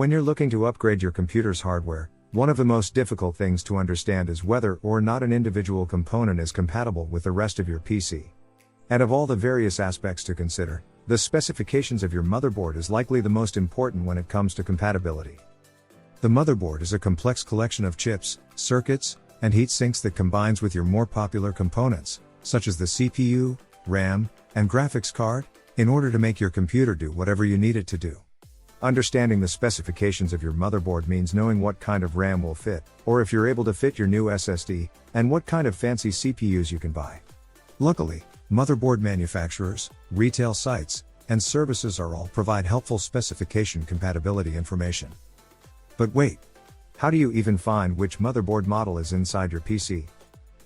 When you're looking to upgrade your computer's hardware, one of the most difficult things to understand is whether or not an individual component is compatible with the rest of your PC. And of all the various aspects to consider, the specifications of your motherboard is likely the most important when it comes to compatibility. The motherboard is a complex collection of chips, circuits, and heat sinks that combines with your more popular components, such as the CPU, RAM, and graphics card, in order to make your computer do whatever you need it to do. Understanding the specifications of your motherboard means knowing what kind of RAM will fit, or if you're able to fit your new SSD, and what kind of fancy CPUs you can buy. Luckily, motherboard manufacturers, retail sites, and services all provide helpful specification compatibility information. But wait! How do you even find which motherboard model is inside your PC?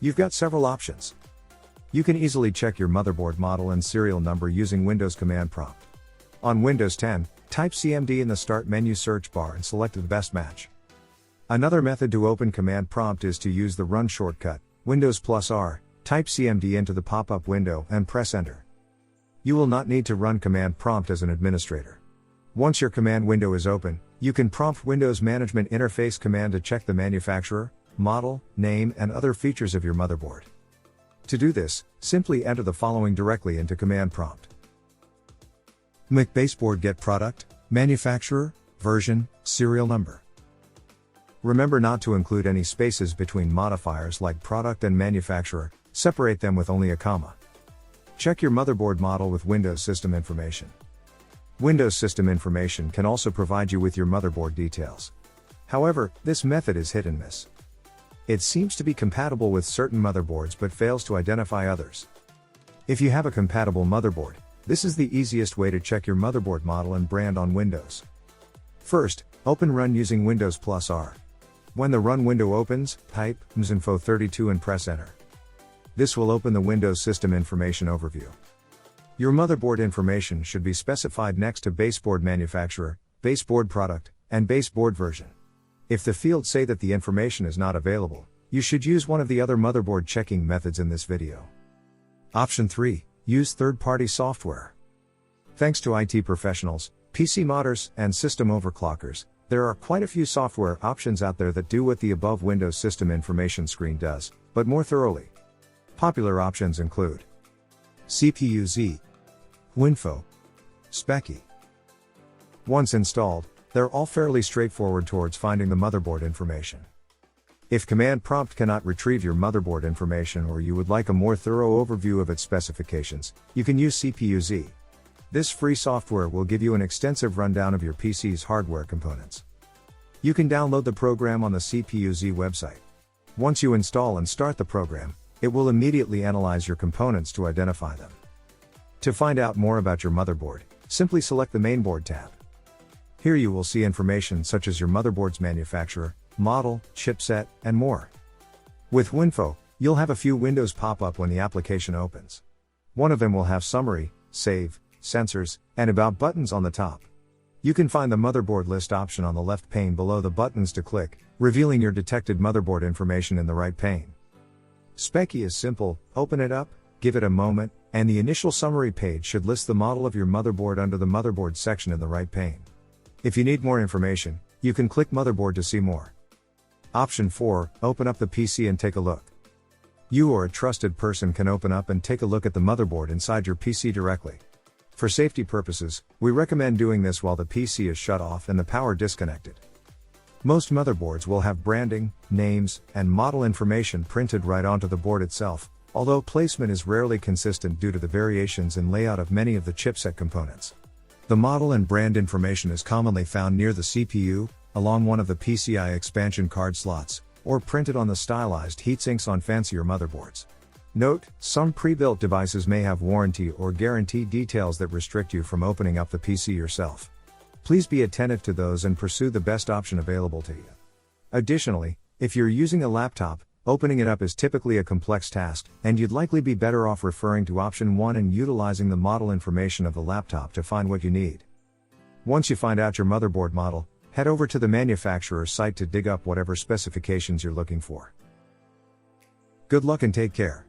You've got several options. You can easily check your motherboard model and serial number using Windows command prompt. On Windows 10, type CMD in the Start menu search bar and select the best match. Another method to open command prompt is to use the Run shortcut, Windows+R, type CMD into the pop-up window and press Enter. You will not need to run command prompt as an administrator. Once your command window is open, you can prompt Windows Management Interface command to check the manufacturer, model, name and other features of your motherboard. To do this, simply enter the following directly into command prompt. Mac baseboard get product, manufacturer, version, serial number. Remember not to include any spaces between modifiers like product and manufacturer, separate them with only a comma. Check your motherboard model with Windows System Information. Windows System Information can also provide you with your motherboard details. However, this method is hit and miss. It seems to be compatible with certain motherboards but fails to identify others. If you have a compatible motherboard, this is the easiest way to check your motherboard model and brand on Windows. First, open Run using Windows+R. When the Run window opens, type msinfo32 and press Enter. This will open the Windows System Information overview. Your motherboard information should be specified next to baseboard manufacturer, baseboard product, and baseboard version. If the fields say that the information is not available, you should use one of the other motherboard checking methods in this video. Option 3. Use third-party software. Thanks to IT professionals, PC modders, and system overclockers, there are quite a few software options out there that do what the above Windows System Information screen does, but more thoroughly. Popular options include CPU-Z, Winfo, Speccy. Once installed, they're all fairly straightforward towards finding the motherboard information. If command prompt cannot retrieve your motherboard information or you would like a more thorough overview of its specifications, you can use CPU-Z. This free software will give you an extensive rundown of your PC's hardware components. You can download the program on the CPU-Z website. Once you install and start the program, it will immediately analyze your components to identify them. To find out more about your motherboard, simply select the Mainboard tab. Here you will see information such as your motherboard's manufacturer, model, chipset, and more. With Winfo, you'll have a few windows pop up when the application opens. One of them will have Summary, Save, Sensors, and About buttons on the top. You can find the motherboard list option on the left pane below the buttons to click, revealing your detected motherboard information in the right pane. Speccy is simple, open it up, give it a moment, and the initial summary page should list the model of your motherboard under the motherboard section in the right pane. If you need more information, you can click Motherboard to see more. Option 4, open up the PC and take a look. You or a trusted person can open up and take a look at the motherboard inside your PC directly. For safety purposes, we recommend doing this while the PC is shut off and the power disconnected. Most motherboards will have branding, names, and model information printed right onto the board itself, although placement is rarely consistent due to the variations in layout of many of the chipset components. The model and brand information is commonly found near the CPU, along one of the PCI expansion card slots, or printed on the stylized heatsinks on fancier motherboards. Note, some pre-built devices may have warranty or guarantee details that restrict you from opening up the PC yourself. Please be attentive to those and pursue the best option available to you. Additionally, if you're using a laptop, opening it up is typically a complex task, and you'd likely be better off referring to option 1 and utilizing the model information of the laptop to find what you need. Once you find out your motherboard model, head over to the manufacturer's site to dig up whatever specifications you're looking for. Good luck and take care.